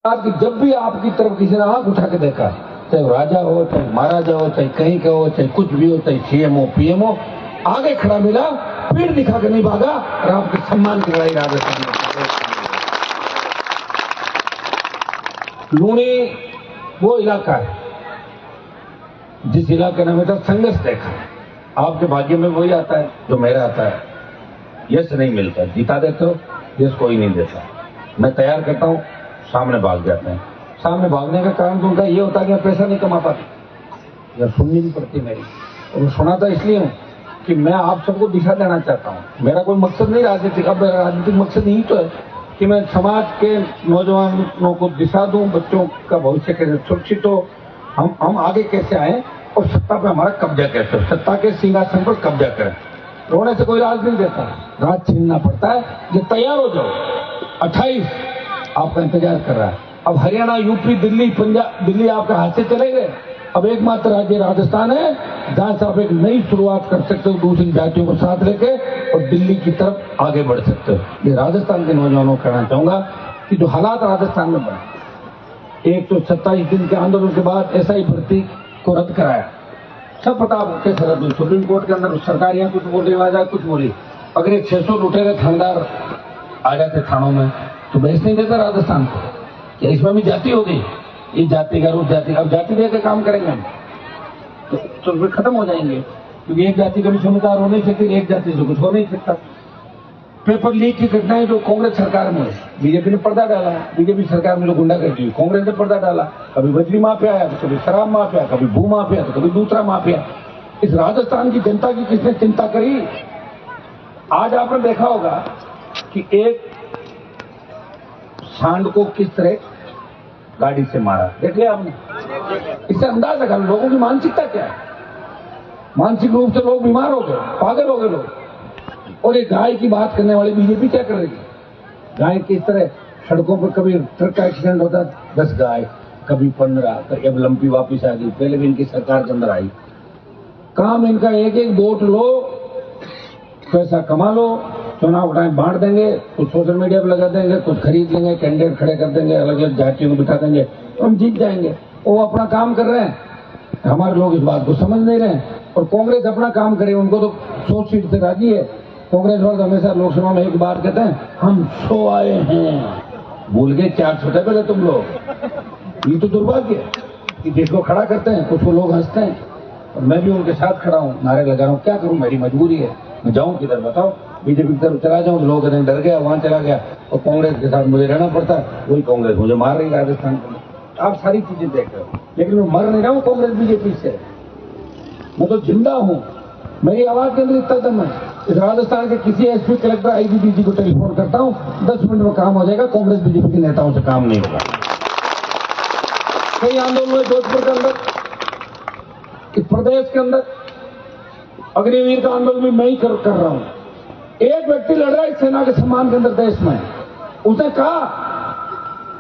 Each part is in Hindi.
कि जब भी आपकी तरफ किसी ने आंख उठा के देखा, चाहे राजा हो, चाहे महाराजा हो, चाहे कहीं का हो, चाहे कुछ भी हो, चाहे सीएम हो, पीएम हो, आगे खड़ा मिला, पीठ दिखा के नहीं भागा और आपके सम्मान की लड़ाई राजस्थान में। लूणी वो इलाका है जिस इलाके ने हमेशा संघर्ष देखा। आपके भाग्य में वही आता है जो मेरा आता है। यश नहीं मिलता, जीता देते हो, यश कोई नहीं देता। मैं तैयार करता हूं, सामने भाग जाते हैं। सामने भागने का कारण तो उनका ये होता है कि मैं पैसा नहीं कमा पाती या सुननी भी पड़ती मेरी। और सुनाता इसलिए हूं कि मैं आप सबको दिशा देना चाहता हूं। मेरा कोई मकसद नहीं राजनीतिक, अब राजनीतिक मकसद यही तो है कि मैं समाज के नौजवानों को दिशा दूं, बच्चों का भविष्य कैसे सुरक्षित हो, हम आगे कैसे आए और सत्ता पे हमारा कब्जा कैसे हो, सत्ता के सिंहासन पर कब्जा करें। रोने से कोई राज नहीं देता, राज छीनना पड़ता है। ये तैयार हो जाओ, 28 आपका इंतजार कर रहा है। अब हरियाणा, यूपी, दिल्ली, पंजाब, दिल्ली आपके हाथ से चले गए। अब एकमात्र राज्य राजस्थान है जहां से आप एक नई शुरुआत कर सकते हो, दूसरी जातियों को साथ लेके और दिल्ली की तरफ आगे बढ़ सकते हो। ये राजस्थान के नौजवानों को कहना चाहूंगा कि जो हालात राजस्थान में बने, 127 दिन के आंदोलन के बाद एसआई भर्ती को रद्द कराया। सब पता कैसे रद्द हुई, सुप्रीम कोर्ट के अंदर सरकार यहाँ कुछ बोले, राजा कुछ बोली। अगर ये 600 लुटेरे थानेदार आ जाते थानों में तो बेच नहीं देता राजस्थान को। क्या इसमें भी जाति हो गई? ये जाति का रूप जाति, अब जाति दे के काम करेंगे हम तो फिर खत्म हो जाएंगे, क्योंकि एक जाति कभी समझदार हो नहीं सकती, एक जाति से कुछ हो नहीं सकता। पेपर लीक की घटनाएं जो कांग्रेस सरकार में, बीजेपी ने पर्दा डाला, बीजेपी सरकार में जो गुंडागर्दी हुई, कांग्रेस ने पर्दा डाला। कभी बजरी माफिया आया, कभी शराब माफिया, कभी भू माफिया, तो कभी दूसरा माफिया। इस राजस्थान की जनता की किसने चिंता करी? आज आपने देखा होगा कि एक सांड को किस तरह गाड़ी से मारा, देख लिया आपने? इससे अंदाजा कर लोगों की मानसिकता क्या है। मानसिक रूप से लोग बीमार हो गए, पागल हो गए लोग। और ये गाय की बात करने वाली बीजेपी क्या कर रही है? गाय किस तरह सड़कों पर, कभी ट्रक का एक्सीडेंट होता 10 गाय, कभी 15, अब लंपी वापिस आ गई। पहले भी इनकी सरकार के अंदर आई। काम इनका एक एक वोट लो, पैसा कमा लो, चुनाव टाइम बांट देंगे, कुछ सोशल मीडिया पर लगा देंगे, कुछ खरीद लेंगे, कैंडिडेट खड़े कर देंगे, अलग अलग जातियों को बिठा देंगे, तो हम जीत जाएंगे। वो अपना काम कर रहे हैं, हमारे लोग इस बात को समझ नहीं रहे। और कांग्रेस अपना काम करे, उनको तो 100 सीट से राजी है। कांग्रेस वाले हमेशा लोकसभा में एक बार कहते हैं हम 100 आए हैं, भूल गए 400 थे पहले तुम लोग। ये तो दुर्भाग्य है कि देश को खड़ा करते हैं, कुछ लोग हंसते हैं और मैं भी उनके साथ खड़ा हूँ, नारे लगा रहा हूँ। क्या करूँ, मेरी मजबूरी है। मैं जाऊं किधर बताओ? बीजेपी की तरफ चला जाऊं तो लोग कहते हैं डर गया, वहां चला गया। और कांग्रेस के साथ मुझे रहना पड़ता है, वही कांग्रेस मुझे मार रही राजस्थान में। आप सारी चीजें देख रहे हो, लेकिन मैं मर नहीं रहा हूं कांग्रेस बीजेपी से। मैं तो जिंदा हूं, मेरी आवाज के अंदर इतना दम है। इस राजस्थान के किसी एसपी, कलेक्टर, आईजीपी को टेलीफोन करता हूं, 10 मिनट में काम हो जाएगा। कांग्रेस बीजेपी के नेताओं से काम नहीं होगा। कई आंदोलन हुए जोधपुर के अंदर, इस प्रदेश के अंदर अग्निवीर का आंदोलन भी मैं ही कर रहा हूं। एक व्यक्ति लड़ रहा है सेना के सम्मान के अंदर देश में। उसने कहा,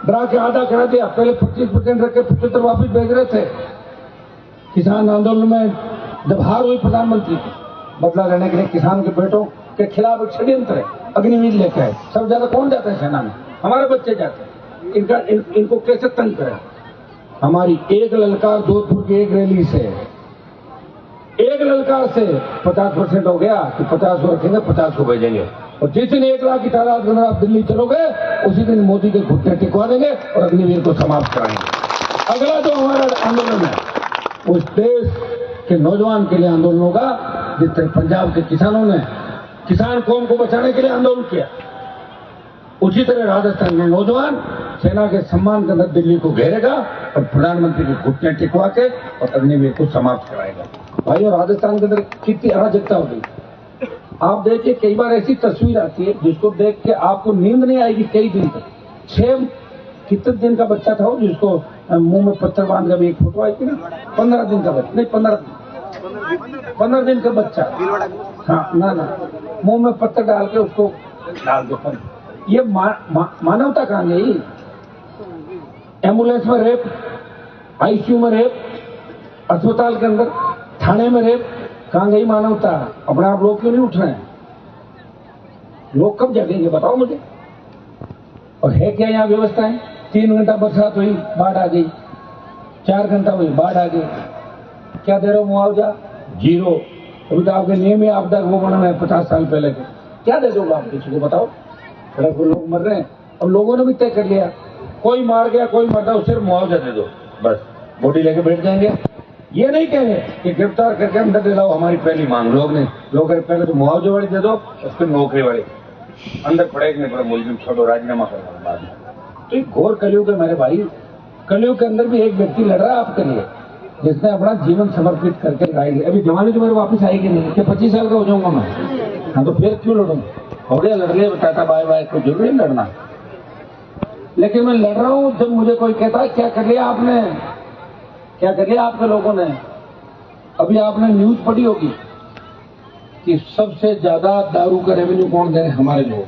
डरा के आधा करा दिया। पहले 25% रख के 75 वापिस भेज रहे थे। किसान आंदोलन में जब हार हुई प्रधानमंत्री की, बदला लेने के लिए किसान के बेटों के खिलाफ एक षड्यंत्र है, अग्निवीर लेके आए। सब ज्यादा कौन जाता है सेना में? हमारे बच्चे जाते हैं। इनको कैसे तंग करें? हमारी एक ललकार जोधपुर की एक रैली से, एक ललकार से 50% हो गया कि 50 को रखेंगे, 50 को भेजेंगे। और जिस दिन 1 लाख की तादाद में आप दिल्ली चलोगे, उसी दिन मोदी के घुटने टिकवा देंगे और अग्निवीर को समाप्त कराएंगे। अगला जो हमारा आंदोलन है उस देश के नौजवान के लिए आंदोलन होगा, जिस तरह पंजाब के किसानों ने किसान कौम को बचाने के लिए आंदोलन किया, उसी तरह राजस्थान के नौजवान सेना के सम्मान के अंदर दिल्ली को घेरेगा और प्रधानमंत्री के घुटने टिकवा के और अग्निवीर को समाप्त कराएगा। भाई, और राजस्थान के अंदर कितनी अराजकता हो गई। आप देखिए, कई बार ऐसी तस्वीर आती है जिसको देख के आपको नींद नहीं आएगी कई दिन तक। 6 कितने दिन का बच्चा था वो जिसको मुंह में पत्थर बांध कर एक फोटो आई थी ना, 15 दिन का बच्चा, नहीं 15 दिन का बच्चा, हाँ ना, मुंह में पत्थर डाल के उसको डाल दो। ये मानवता कहाँ गई? एम्बुलेंस में रेप, आईसीयू में रेप, अस्पताल के अंदर, थाने में रेप, कहाँ गई मानवता? अपने आप लोग क्यों नहीं उठ रहे हैं? लोग कब जगेंगे बताओ मुझे? और है क्या यहाँ व्यवस्थाएं? 3 घंटा बरसात हुई, बाढ़ आ गई, 4 घंटा हुई, बाढ़ आ गई, क्या दे रहे हो मुआवजा? 0। अभी तो आपके नियम आपदा वो बनाना है 50 साल पहले के, क्या दे दोगे आप किसी को बताओ? सड़क पर लोग मर रहे हैं, अब लोगों ने भी तय कर लिया, कोई मार गया कोई मरता सिर्फ मुआवजा दे दो, बस बॉडी लेके बैठ जाएंगे। ये नहीं कहेंगे कि गिरफ्तार करके अंदर दिलाओ, हमारी पहली मांग लोग पहले तो मुआवजे वाली दे दो और फिर नौकरी वाली, अंदर पड़े नहीं पड़े मुलजिम छोड़ो, राजीनामा करना बाद में। तो एक घोर कलयुग है मेरे भाई। कलयुग के अंदर भी एक व्यक्ति लड़ रहा है आपके लिए, जिसने अपना जीवन समर्पित करके लड़ाई। अभी जवानी तो मेरे वापस आएगी नहीं कि 25 साल का हो जाऊंगा मैं, हाँ तो फिर क्यों लड़ूंगा? हो गया लड़ लिया, टाटा बाय बाय, कोई जरूरी नहीं लड़ना। लेकिन मैं लड़ रहा हूं जब मुझे कोई कहता है क्या कर लिया आपने, क्या कर लिया आपके लोगों ने। अभी आपने न्यूज पढ़ी होगी कि सबसे ज्यादा दारू का रेवेन्यू कौन दे रहे हैं? हमारे लोग।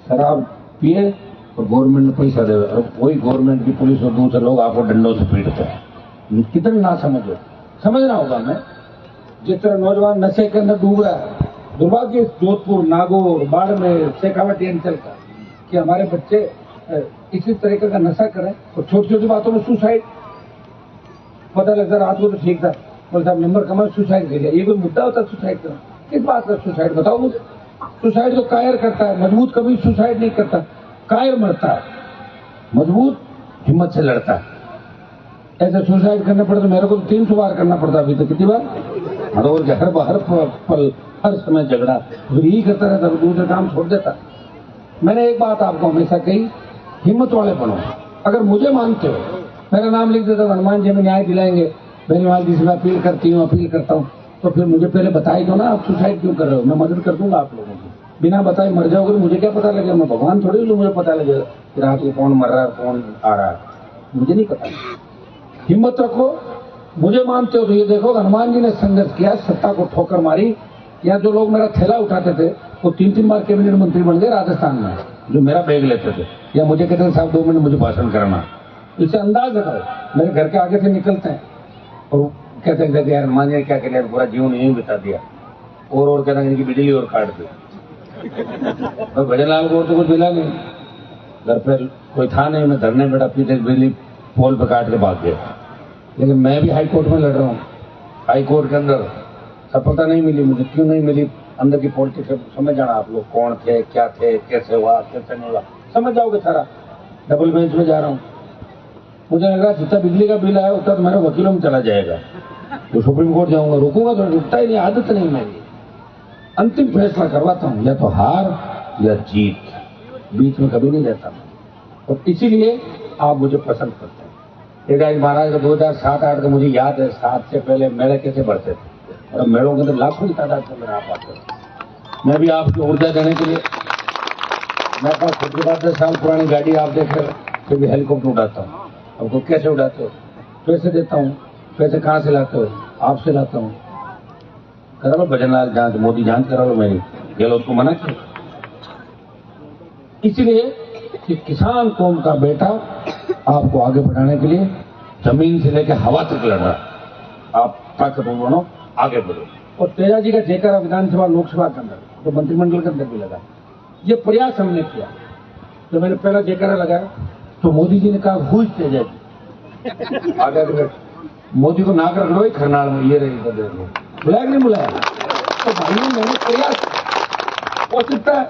शराब पिए और गवर्नमेंट ने पैसा दे, और वही गवर्नमेंट की पुलिस और दूसरे लोग आपको डंडों से पीटते हैं। कितने ना समझो, समझना होगा। मैं जिस तरह नौजवान नशे के अंदर डूब रहा है, दुर्भाग्य जोधपुर, नागौर, बाड़मेर, शेखावाटी अंचल का, कि हमारे बच्चे इसी तरीके का नशा करें और छोटी छोटी बातों में सुसाइड। पता लगता रात को तो ठीक था, बोलता नंबर कमा सुसाइड कर लिया। ये कोई मुद्दा होता सुसाइड करना? किस बात का सुसाइड बताओ मुझे? सुसाइड तो कायर करता है, मजबूत कभी सुसाइड नहीं करता, कायर मरता है, मजबूत हिम्मत से लड़ता है। ऐसे सुसाइड करने पड़े तो मेरे को तो 300 बार करना पड़ता। अभी तो कितनी बार? हर पल हर समय झगड़ा, फिर यही करता रहता, दूसरे काम छोड़ देता। मैंने एक बात आपको हमेशा कही, हिम्मत वाले बनो। अगर मुझे मानते हो, मेरा नाम लिख देता, हनुमान जी में न्याय दिलाएंगे, बेनीवाल जी से मैं अपील करता हूँ, तो फिर मुझे पहले बताई दो ना आप सुसाइड क्यों कर रहे हो, मैं मदद कर दूंगा आप लोगों की। बिना बताए मर जाओगे तो मुझे क्या पता लगेगा? मैं भगवान थोड़ी हूँ मुझे पता लगेगा कि रात को कौन मर रहा है कौन आ रहा है, मुझे नहीं पता। हिम्मत रखो, मुझे मानते हो तो ये देखो हनुमान जी ने संघर्ष किया, सत्ता को ठोकर मारी। या जो लोग मेरा थैला उठाते थे वो 3-3 बार कैबिनेट मंत्री बन गए राजस्थान में, जो मेरा बैग लेते थे, या मुझे कहते थे साहब 2 मिनट मुझे भाषण करना। इससे अंदाज लगाओ, मेरे घर के आगे से निकलते हैं और कहते थे यार हनुमान जी ने क्या किया, पूरा जीवन यहीं बिता दिया, और कहते हैं इनकी बिजली और काट दी। तो भजन लाल को तो कुछ मिला नहीं, घर पे कोई था नहीं, मैं धरने बैठा, पीछे बिजली पोल पे काट के भाग गया। लेकिन मैं भी हाई कोर्ट में लड़ रहा हूँ, हाई कोर्ट के अंदर सफलता नहीं मिली मुझे। क्यों नहीं मिली? अंदर की पॉलिटिक्स समझ जाना आप लोग, कौन थे, क्या थे, कैसे हुआ, कैसे नहीं हुआ, समझ जाओगे सारा। डबल बेंच में जा रहा हूँ, मुझे लग रहा है जितना बिजली का बिल आया उतना तो मेरे वकीलों में चला जाएगा, तो सुप्रीम कोर्ट जाऊंगा, रुकूंगा तो रुकता ही नहीं, आदत नहीं मेरी। अंतिम फैसला करवाता हूँ, या तो हार या जीत, बीच में कभी नहीं रहता। और इसीलिए आप मुझे पसंद करते हैं। एक महाराज का 2007-8 का मुझे याद है, 7 से पहले मेले कैसे बढ़ते थे, और मेलों के अंदर लाखों की तादाद से मेरे आप आते हैं। मैं भी आपकी ऊर्जा देने के लिए, मैं पास खुद के 10 साल पुरानी गाड़ी आप देख रहे हो, फिर भी हेलीकॉप्टर उड़ाता हूँ। आपको कैसे उड़ाते हो? पैसे देता हूँ। पैसे कहाँ से लाते हो? आपसे लाता हूँ। करा लो भजन लाल जांच, मोदी जांच करा लो मेरी, गहलोत को मना किया। इसलिए कि किसान कौम का बेटा आपको आगे बढ़ाने के लिए जमीन से लेकर हवा तक लड़ रहा है, आप ताकतवर बनो, आगे बढ़ो। और तेजा जी का जयकारा विधानसभा लोकसभा के अंदर, तो मंत्रिमंडल के अंदर भी लगा। ये प्रयास हमने किया। तो मैंने पहला जयकारा लगाया तो मोदी जी ने कहा हुई तेजा जी आगे, मोदी को नाक रख लो खरनाल में, ये रही बुलाया नहीं बुलाया। तो भाइयों मैंने प्रयास, हो सकता है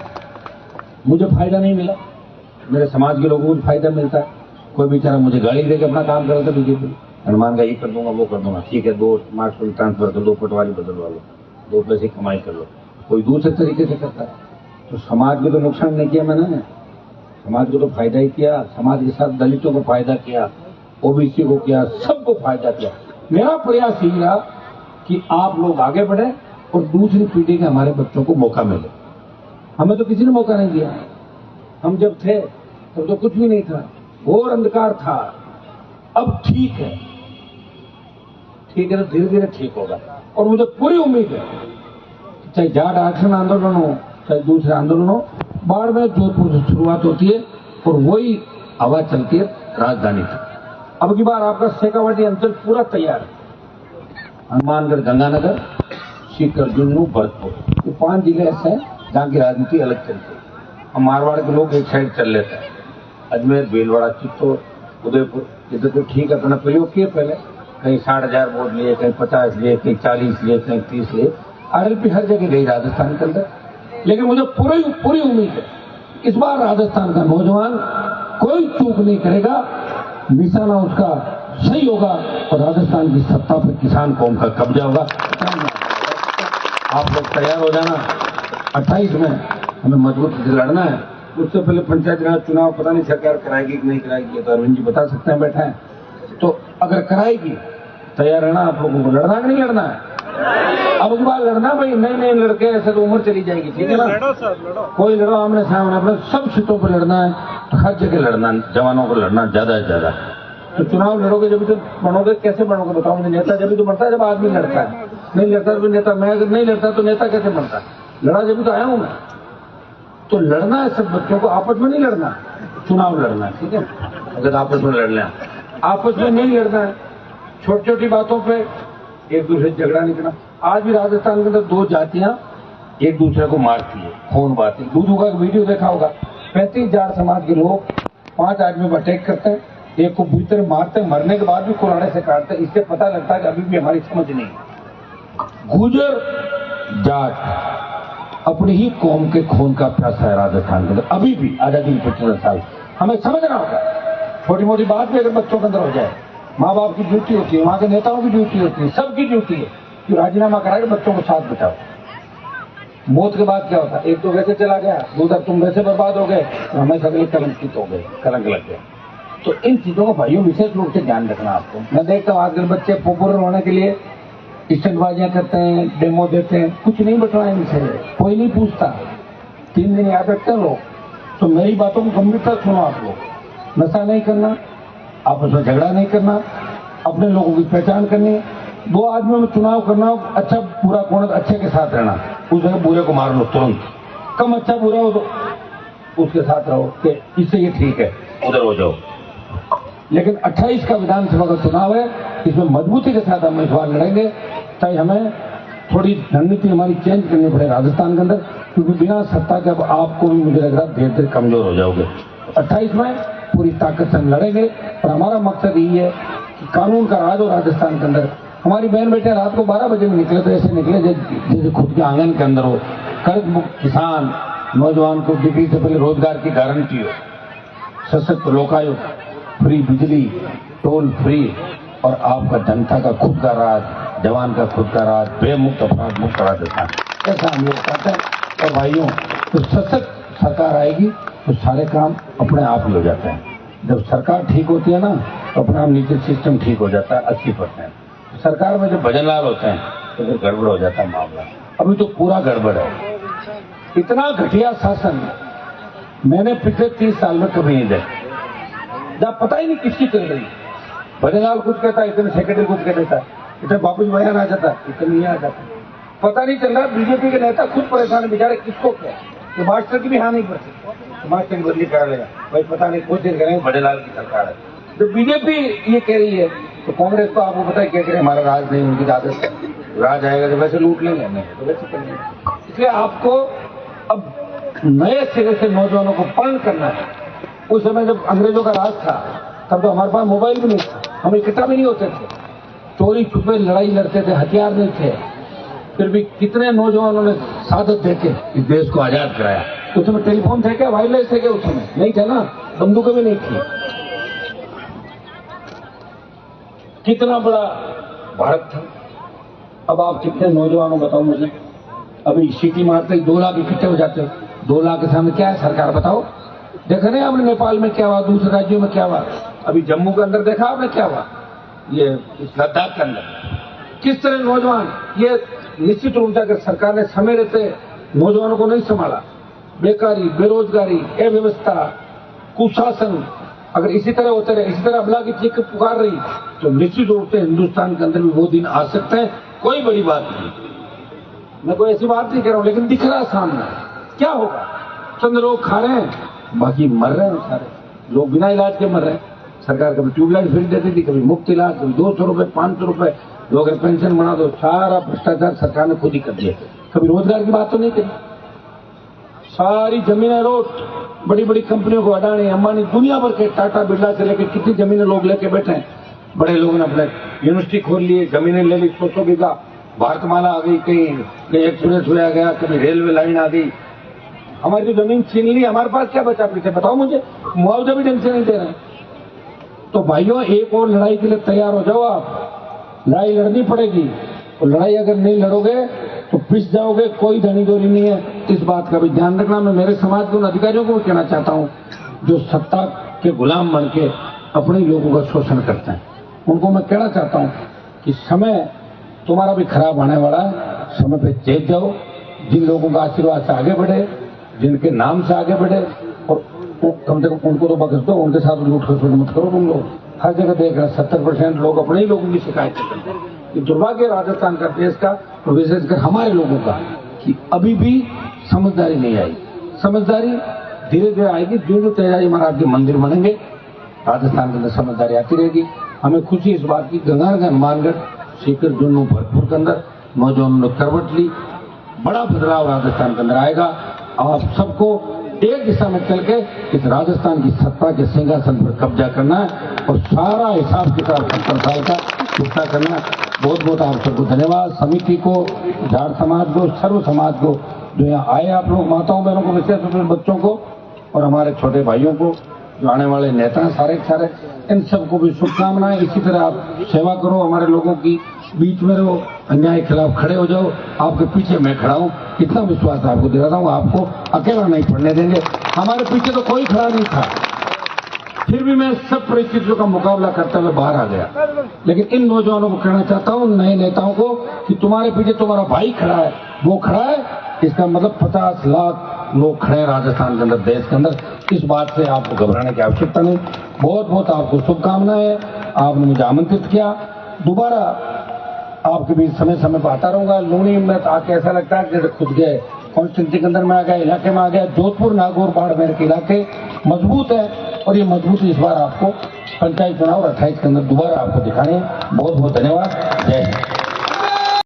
मुझे फायदा नहीं मिला, मेरे समाज के लोगों को फायदा मिलता है। कोई बेचारा मुझे गाड़ी देके अपना काम करता बीजेपी, हनुमान का ये कर दूंगा वो कर दूंगा, ठीक है 2 स्मार्टफोन ट्रांसफर कर दो, पटवारी बदलवा लो, 2 पैसे कमाई कर लो। कोई दूसरे तरीके से करता है, तो समाज को तो नुकसान नहीं किया मैंने, समाज को तो फायदा ही किया। समाज के साथ दलितों को फायदा किया, ओबीसी को किया, सबको फायदा किया। मेरा प्रयास यही रहा कि आप लोग आगे बढ़े और दूसरी पीढ़ी के हमारे बच्चों को मौका मिले। हमें तो किसी ने मौका नहीं दिया। हम जब थे तब तो कुछ भी नहीं था, घोर अंधकार था। अब ठीक है तो धीरे धीरे ठीक होगा। और मुझे पूरी उम्मीद है, चाहे जाट आरक्षण आंदोलन हो, चाहे दूसरे आंदोलन हो, बाढ़ में जोधपुर से शुरुआत होती है और वही हवा चलती है राजधानी तक। अब की बार आपका शेखावाटी अंचल पूरा तैयार है। हनुमानगढ़, गंगानगर, सीकर, जुन्नू, भरतपुर, ये 5 जिले ऐसे हैं जहाँ की राजनीति अलग चलती है। हम मारवाड़ के लोग एक साइड चल लेते हैं, अजमेर, भीलवाड़ा, चित्तौड़, उदयपुर, इधर तो ठीक है, अपना प्रयोग किए पहले, कहीं 60,000 वोट लिए, कहीं 50 लिए, कहीं 40 लिए, कहीं 30 लिए। आरएलपी हर जगह गई राजस्थान के अंदर, लेकिन मुझे पूरी उम्मीद है इस बार राजस्थान का नौजवान कोई चूक नहीं करेगा, निशाना उसका सही होगा और राजस्थान की सत्ता पर किसान कौम का कब्जा होगा। आप लोग तैयार हो जाना, 28 में हमें मजबूत से लड़ना है। उससे पहले पंचायत राज चुनाव पता नहीं सरकार कराएगी कि नहीं कराएगी, तो अरविंद जी बता सकते हैं, बैठे हैं। तो अगर कराएगी तैयार रहना आप लोगों को, लड़ना कि नहीं लड़ना है? अब एक बार लड़ना भाई, नए लड़के ऐसे तो उम्र चली जाएगी, ठीक है ना? कोई लड़ो आमने सामने, अपने सब सीटों पर लड़ना है, तो हर जगह लड़ना, जवानों को लड़ना ज्यादा से ज्यादा। तो चुनाव लड़ोगे जब तो बनोगे, कैसे बनोगे बताओ मुझे? नेता जब तो बनता है जब आदमी लड़ता है, नहीं लड़ता तो नेता, मैं अगर नहीं लड़ता तो नेता कैसे बनता? लड़ा जब तो आया हूं मैं। तो लड़ना है सब बच्चों को, आपस में नहीं लड़ना, चुनाव लड़ना है, ठीक है? अगर आपस में लड़ लें, आपस में नहीं लड़ना है, छोटी छोटी बातों पे एक दूसरे से झगड़ा नहीं करना। आज भी राजस्थान के अंदर 2 जातियां एक दूसरे को मारती है, खून बाती। दूधू का वीडियो देखा होगा, 35 जाट समाज के लोग 5 आदमी पर अटैक करते हैं, एक को बुरी तरह मारते हैं, मरने के बाद भी कुराने से काटते हैं। इससे पता लगता है कि अभी भी हमारी समझ नहीं है। गुर्जर जाट अपनी ही कौम के खून का प्यासा है राजस्थान के अंदर, अभी भी आजादी के 75 साल। हमें समझना होगा, छोटी मोटी बात भी अगर बच्चों के अंदर हो जाए, माँ बाप की ड्यूटी होती है, वहां के नेताओं की ड्यूटी होती है, सबकी ड्यूटी है कि राजीनामा करा के बच्चों को साथ बचाओ। मौत के बाद क्या होता है? एक तो वैसे चला गया, दूसरा तुम वैसे बर्बाद हो गए, तो हमें सगले कलंकित हो गए, कलंक लग गया। तो इन चीजों को भाइयों विशेष रूप से ध्यान रखना आपको। मैं देखता हूँ आजकल बच्चे पॉपुलर होने के लिए स्टंटबाजियां करते हैं, डेमो देते हैं, कुछ नहीं बटवाए इनसे, कोई नहीं पूछता, 3 दिन याद रखते हैं लोग। तो मेरी बातों को गंभीरता सुनो आप लोग। नशा नहीं करना, आपस में झगड़ा नहीं करना, अपने लोगों की पहचान करनी, 2 आदमियों में चुनाव करना, अच्छा बुरा कौन है, अच्छे के साथ रहना, उस जगह बुरे को मार लो तुरंत। कम अच्छा बुरा हो तो उसके साथ रहो कि इससे ये ठीक है, उधर हो जाओ। लेकिन 28 का विधानसभा का चुनाव है, इसमें मजबूती के साथ हम इस बार लड़ेंगे, चाहे हमें थोड़ी रणनीति हमारी चेंज करनी पड़े राजस्थान के अंदर, क्योंकि बिना सत्ता के अब आपको भी मुझे लग रहा है धीरे धीरे कमजोर हो जाओगे। 28 में पूरी ताकत से हम लड़ेंगे और हमारा मकसद यही है कि कानून का राज हो राजस्थान के अंदर। हमारी बहन बेटे रात को 12 बजे में निकले तो ऐसे निकले जैसे खुद के आंगन के अंदर हो। कर्ज मुक्त किसान, नौजवान को डिग्री से पहले रोजगार की गारंटी हो, सशक्त लोकायुक्त, फ्री बिजली, टोल फ्री और आपका जनता का खुद का राज, जवान का खुद का राज, बेमुक्त अपराध मुक्त राजस्थान, ऐसा हम लोग चाहते हैं। और भाइयों, तो सशक्त सरकार आएगी तो सारे काम अपने आप ही हो जाते हैं। जब सरकार ठीक होती है ना तो अपना नीचे सिस्टम ठीक हो जाता है 80%। सरकार में जब भजनलाल होते हैं तो फिर गड़बड़ हो जाता है मामला। अभी तो पूरा गड़बड़ है, इतना घटिया शासन मैंने पिछले 30 साल में कभी नहीं देखा, जब पता ही नहीं किसकी चल रही। भजनलाल कुछ कहता है, इतने सेक्रेटरी कुछ कह देता है, इतने वापस बयान आ जाता है, इतने नहीं आ जाता, पता नहीं चल रहा। बीजेपी के नेता खुद परेशान है बेचारे, किसको क्या, तो मास्टर की भी हाँ नहीं पड़ती, तो मास्टर की बदली करा लेगा भाई, पता नहीं कुछ दिन करेंगे, भजनलाल की सरकार है। जब बीजेपी ये कह रही है तो कांग्रेस को आपको पता है क्या करे, हमारा राज नहीं, उनकी आदत है, राज आएगा तो वैसे लूट लेंगे, नहीं तो वैसे करेंगे। इसलिए आपको अब नए सिरे से नौजवानों को पढ़ करना है। उस समय जब अंग्रेजों का राज था तब तो हमारे पास मोबाइल भी नहीं था, हम इकट्ठा भी नहीं होते थे, चोरी छुपे लड़ाई लड़ते थे, हथियार नहीं थे, फिर भी कितने नौजवानों ने सादत देके इस देश को आजाद कराया। उस समय टेलीफोन थे क्या, वायरलेस थे क्या? उस समय नहीं था ना, बंदूकें भी नहीं थी। कितना बड़ा भारत था। अब आप कितने नौजवानों बताओ मुझे, अभी सीटी मारते ही 2 लाख इकट्ठे हो जाते हो। 2 लाख के सामने क्या है सरकार, बताओ? देखा नहीं आपने नेपाल में क्या हुआ, दूसरे राज्यों में क्या हुआ, अभी जम्मू के अंदर देखा आपने क्या हुआ, ये लद्दाख के अंदर किस तरह नौजवान, ये निश्चित रूप से अगर सरकार ने समय रहते नौजवानों को नहीं संभाला, बेकारी, बेरोजगारी, अव्यवस्था, कुशासन अगर इसी तरह होते रहे, इसी तरह अबला की चीख पुकार रही, तो निश्चित रूप से हिंदुस्तान के अंदर भी वो दिन आ सकते हैं। कोई बड़ी बात नहीं, मैं कोई ऐसी बात नहीं कह रहा हूं, लेकिन दिख रहा सामने क्या होगा। चंद लोग खा रहे हैं, बाकी मर रहे हैं सारे लोग, बिना इलाज के मर रहे हैं। सरकार कभी ट्यूबलाइट फ्री देती थी, कभी मुफ्त इलाज, कभी 200 रुपए, 500 रुपए, लोग अगर पेंशन बना दो, सारा भ्रष्टाचार सरकार ने खुद ही कर दिया। कभी रोजगार की बात तो नहीं करी, सारी जमीनें रोड, बड़ी बड़ी कंपनियों को अडानी अंबानी दुनिया भर के टाटा बिरला से लेकर कितनी जमीनें लोग लेके बैठे हैं। बड़े लोगों ने अपने यूनिवर्सिटी खोल लिए, जमीनें ले ली 100 बीघा, भारतमाला आ गई, कहीं एक्सप्रेस वे आ गया, कभी रेलवे लाइन आ गई। हमारी जो जमीन छीन ली, हमारे पास क्या बचा पीछे बताओ मुझे, मुआवजा भी ढंग से नहीं दे रहे। तो भाइयों एक और लड़ाई के लिए तैयार हो जाओ। आप लड़ाई लड़नी पड़ेगी, और लड़ाई अगर नहीं लड़ोगे तो पिस जाओगे, कोई धनी दोरी नहीं है। इस बात का भी ध्यान रखना। मैं मेरे समाज के उन अधिकारियों को भी कहना चाहता हूं जो सत्ता के गुलाम बन के अपने लोगों का शोषण करते हैं, उनको मैं कहना चाहता हूं कि समय तुम्हारा भी खराब आने वाला है, समय पे चेत जाओ। जिन लोगों का आशीर्वाद से आगे बढ़े, जिनके नाम से आगे बढ़े, और कम से कम उनको तो बख्श दो, उनके साथ लूट खसोट मत करो। तुम लोग हर जगह देख रहे हैं 70% लोग अपने ही लोगों की शिकायत करते हैं। ये दुर्भाग्य राजस्थान का, देश का, और विशेषकर हमारे लोगों का, कि अभी भी समझदारी नहीं आई। समझदारी धीरे धीरे आएगी, जो तेजाजी महाराज के मंदिर बनेंगे राजस्थान के अंदर समझदारी आती रहेगी। हमें खुशी इस बात की, गंगानगर, हनुमानगढ़, सीकर, जुन्नू, भरतपुर के अंदर नौजवानों ने करवट ली, बड़ा बदलाव राजस्थान के अंदर आएगा। आप सबको एक दिशा में चल के इस राजस्थान की सत्ता के सिंहासन पर कब्जा करना है, और सारा हिसाब किताब 70 साल का चुकता करना है। बहुत बहुत आप सबको धन्यवाद। समिति को, जाट समाज को, सर्व समाज को, जो यहाँ आए आप लोग, माताओं बहनों को, विशेष रूप से बच्चों को, और हमारे छोटे भाइयों को, जो आने वाले नेता हैं सारे सारे, इन सबको भी शुभकामनाएं। इसी तरह आप सेवा करो, हमारे लोगों की बीच में रहो, अन्याय के खिलाफ खड़े हो जाओ। आपके पीछे मैं खड़ा हूँ, इतना विश्वास आपको दिलाता हूँ। आपको अकेला नहीं पड़ने देंगे। हमारे पीछे तो कोई खड़ा नहीं था, फिर भी मैं सब परिस्थितियों का मुकाबला करते हुए बाहर आ गया। लेकिन इन नौजवानों को कहना चाहता हूँ, नए नेताओं को, कि तुम्हारे पीछे तुम्हारा भाई खड़ा है, वो खड़ा है, इसका मतलब 50 लाख लोग खड़े हैं राजस्थान के अंदर, देश के अंदर। इस बात से आपको घबराने की आवश्यकता नहीं। बहुत बहुत आपको शुभकामनाएं। आपने मुझे आमंत्रित किया, दोबारा आपके बीच समय समय पर आता रहूंगा। लूनी में आके ऐसा लगता है जैसे खुद गए, कॉन्स्टिट्यूंसी के अंदर में आ गया, इलाके में आ गया। जोधपुर, नागौर, बाड़मेर के इलाके मजबूत है, और ये मजबूती इस बार आपको पंचायत चुनाव 28 के अंदर दोबारा आपको दिखाने। बहुत बहुत धन्यवाद। जय हिंद।